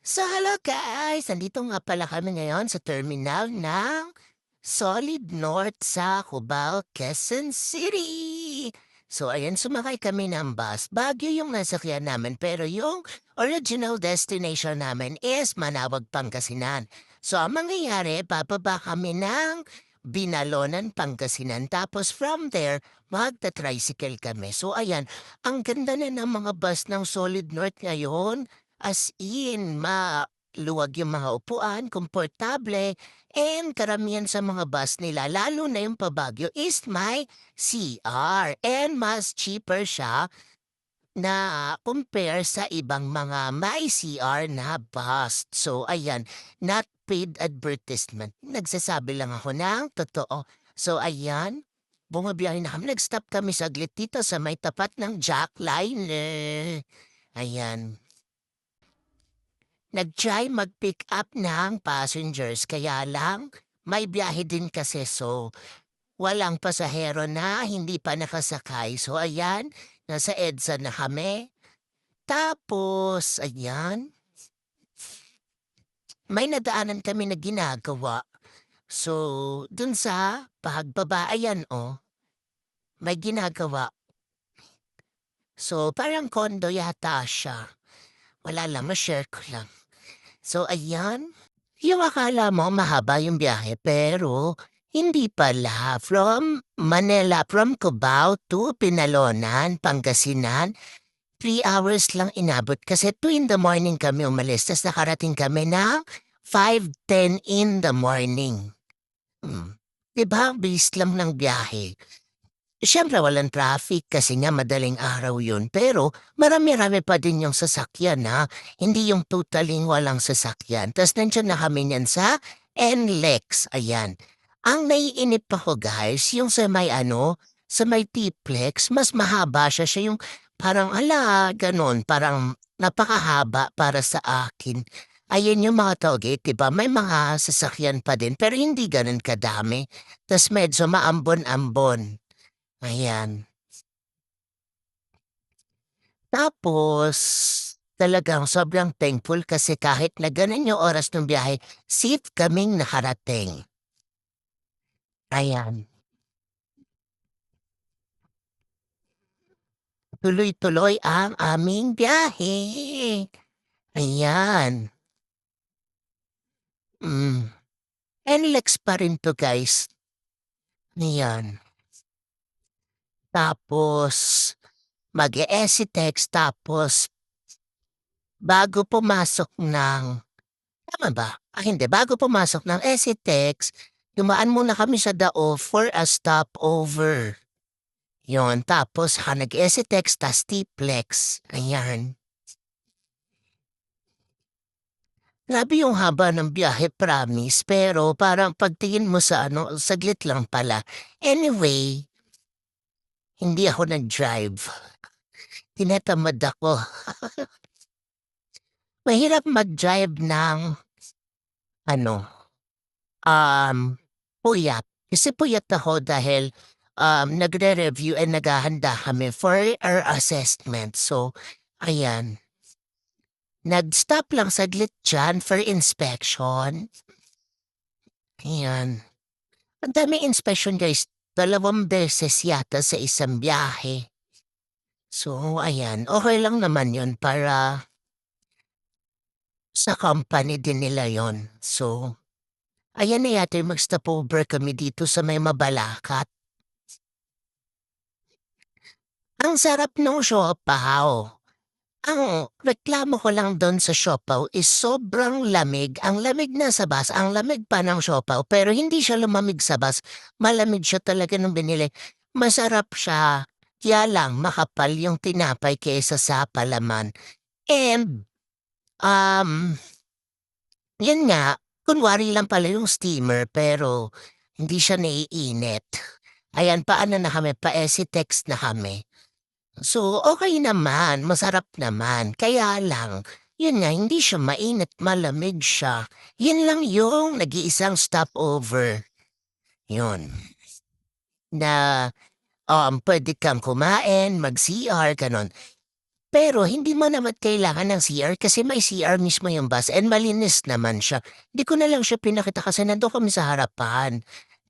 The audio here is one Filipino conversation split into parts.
So hello guys! Nandito nga pala kami ngayon sa terminal ng Solid North sa Cubao, Quezon City. So ayan, sumakay kami ng bus. Baguio yung nasakyan namin pero yung original destination namin is Manawag, Pangasinan. So ang mangyayari, bababa kami ng Binalonan, Pangasinan. Tapos from there, magta-tricycle kami. So ayan, ang ganda na ng mga bus ng Solid North ngayon. As in, maluwag yung mga upuan, komportable, and karamihan sa mga bus nila, lalo na yung pabagyo, is may CR. And mas cheaper siya na compare sa ibang mga may CR na bus. So, ayan, not paid advertisement. Nagsasabi lang ako ng totoo. So, ayan, bumabiyahe na kami. Nag-stop kami saglit dito sa may tapat ng jackliner. Ayan. Nag-try mag-pick up ng passengers kaya lang may biyahe din kasi so walang pasahero na hindi pa nakasakay. So ayan, nasa EDSA na kami. Tapos, ayan, may nadaanan kami na ginagawa. So, dun sa pagbaba, ayan may ginagawa. So, parang kondo yata siya. Wala lang, ma-share ko lang. So, ayan. Yung akala mo mahaba yung biyahe pero hindi pala. From Cubao to Pinalonan, Pangasinan, 3 hours lang inabot kasi 2 in the morning kami umalis. Tapos nakarating kami ng 5:10 in the morning. Hmm. Diba? Bilis lang ng biyahe. Siyempre walang traffic kasi nga madaling araw yun pero marami-rami pa din yung sasakyan na hindi yung totaling walang sasakyan. Tas nandiyan na kami niyan sa NLEX, ayan. Ang naiinip ako guys, yung sa may sa may T-Plex, mas mahaba siya yung parang ganon, parang napakahaba para sa akin. Ayan yung mga tollgate, diba? May mga sasakyan pa din pero hindi ganun kadami. Tas medyo maambon-ambon. Ayan. Tapos, talagang sobrang thankful kasi kahit na ganun yung oras ng biyahe, safe kaming nakarating. Ayan. Tuloy-tuloy ang aming biyahe. Ayan. Mm. NLEX pa rin 'to guys. Ayan. Tapos, mag-e-ECTEX tapos bago pumasok ng tama ba? Hindi. Bago pumasok ng ECTEX, dumaan muna kami sa Dao for a stopover. Yon, tapos nag-ECTEX tas T-Plex. Ayan. Grabe yung haba ng biyahe, promise. Pero parang pagtingin mo sa saglit lang pala. Anyway, hindi ako nag-drive. Tinatamad ako. Mahirap mag-drive ng ano, Um, puyat. Kasi puyat ako dahil, nagre-review and naghahanda kami for our assessment. So, ayan. Nag-stop lang saglit diyan for inspection. Ayan. Ang daming inspection guys. 2 beses yata sa isang biyahe. So, ayan. Okay lang naman yon para sa company din nila yon. So, ayan na yata yung mag-stopover kami dito sa may Mabalacat. Ang sarap nung siopaw. Ang reklamo ko lang don sa siopaw is sobrang lamig. Ang lamig na sa bus, ang lamig pa ng siopaw pero hindi siya lumamig sa bus. Malamig siya talaga nung binili. Masarap siya. Kaya lang makapal yung tinapay kaysa sa palaman. And, um, yun nga, kunwari lang pala yung steamer pero hindi siya naiinit. Ayan, paano na kami? Pa-esitex na kami. So, okay naman, masarap naman. Kaya lang, yun nga, hindi siya mainit, malamig siya. Yun lang yung nag-iisang stopover. Yun. Na, pwede kang kumain, mag-CR, ganon. Pero hindi mo naman kailangan ng CR kasi may CR mismo yung bus and malinis naman siya. Hindi ko na lang siya pinakita kasi nandun kami sa harapan.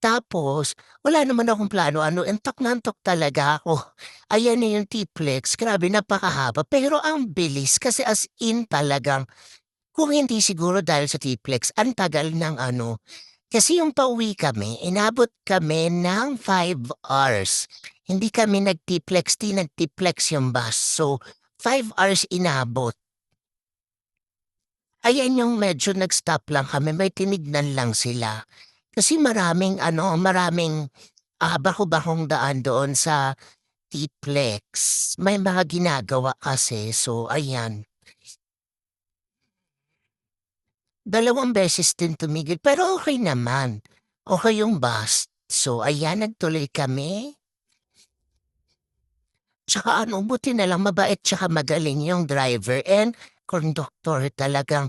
Tapos, wala naman akong plano ano, antok na antok talaga ako. Ayan na yung T-Plex, grabe napakahaba pero ang bilis kasi as in talagang kung hindi siguro dahil sa T-Plex, ang tagal ng ano, kasi yung pauwi kami, inabot kami ng 5 hours. Hindi kami nag-T-Plex, di nag-T-Plex yung bus. So, 5 hours inabot. Ayan yung medyo nag-stop lang kami, may tinignan lang sila. Kasi maraming ano, maraming baho-bahong daan doon sa T-Plex. May mga ginagawa kasi, so ayan. 2 beses din tumigil pero okey naman. Okey yung bus. So ayan, nagtuloy kami. Tsaka ano, buti na lang mabait tsaka magaling yung driver and konduktor talagang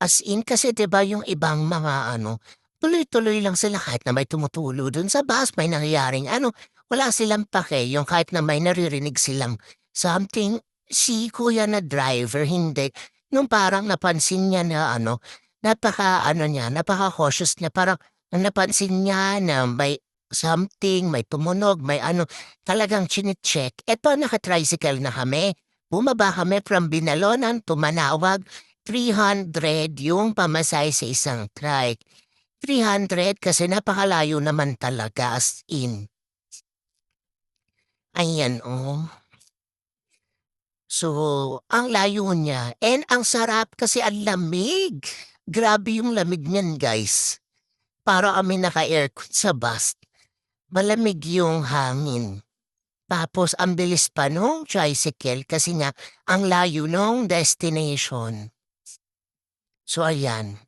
as in kasi 'di ba yung ibang mga ano, tuloy-tuloy lang sila kahit na may tumutulo dun sa bus, may nangyayaring ano, wala silang pake yung kahit na may naririnig silang something. Si kuya na driver hindi, nung parang napansin niya na ano, napaka-ano niya, napaka-cautious niya parang nung napansin niya na may something, may tumunog, may ano, talagang chine-check. Eto naka-tricycle na kami, bumaba kami from Binalonan to Manawag. 300 yung pamasahe sa isang trike. 300 kasi napakalayo naman talaga as in. Ayan, oh. So, ang layo niya and ang sarap kasi ang lamig. Grabe yung lamig niyan, guys. Para kami naka-aircon sa bus. Malamig yung hangin. Tapos ang bilis pa nung tricycle kasi nga ang layo nung destination. So ayan.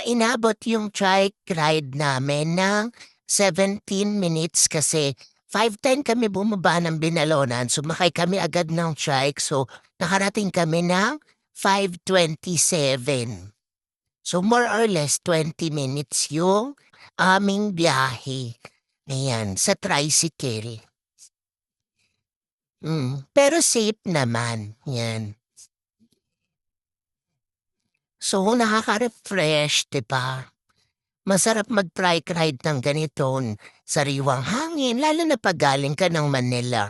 Inabot yung trike ride namin ng 17 minutes kasi 5:10 kami bumaba ng Binalonan, sumakay kami agad ng trike so nakarating kami ng 5:27. So more or less 20 minutes yung aming biyahe. Ayan, sa tricycle. Pero safe naman, 'yan. So nakaka-refresh, 'di ba? Masarap mag-trike ride ng ganitong sariwang hangin lalo na 'pag galing ka ng Manila,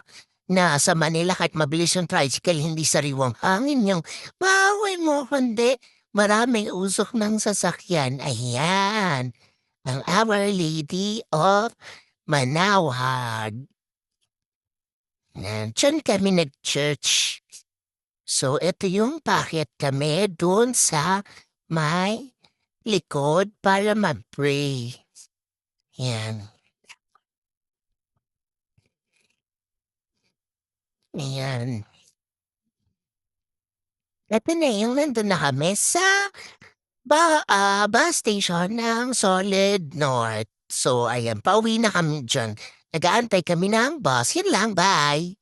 na sa Manila kahit mabilis yung tricycle hindi sariwang hangin yung bawi mo kundi maraming usok ng sasakyan, ayan, ang Our Lady of Manaoag. Diyan kami nag-church. So eto yung paakyat kami dun sa may likod para mag-pray, 'yan. Ayan. Eto na yung nandun na kami sa bus station ng Solid North. So ayan, pauwi na kami diyan. Nag-aantay kami ng bus, yun lang, bye.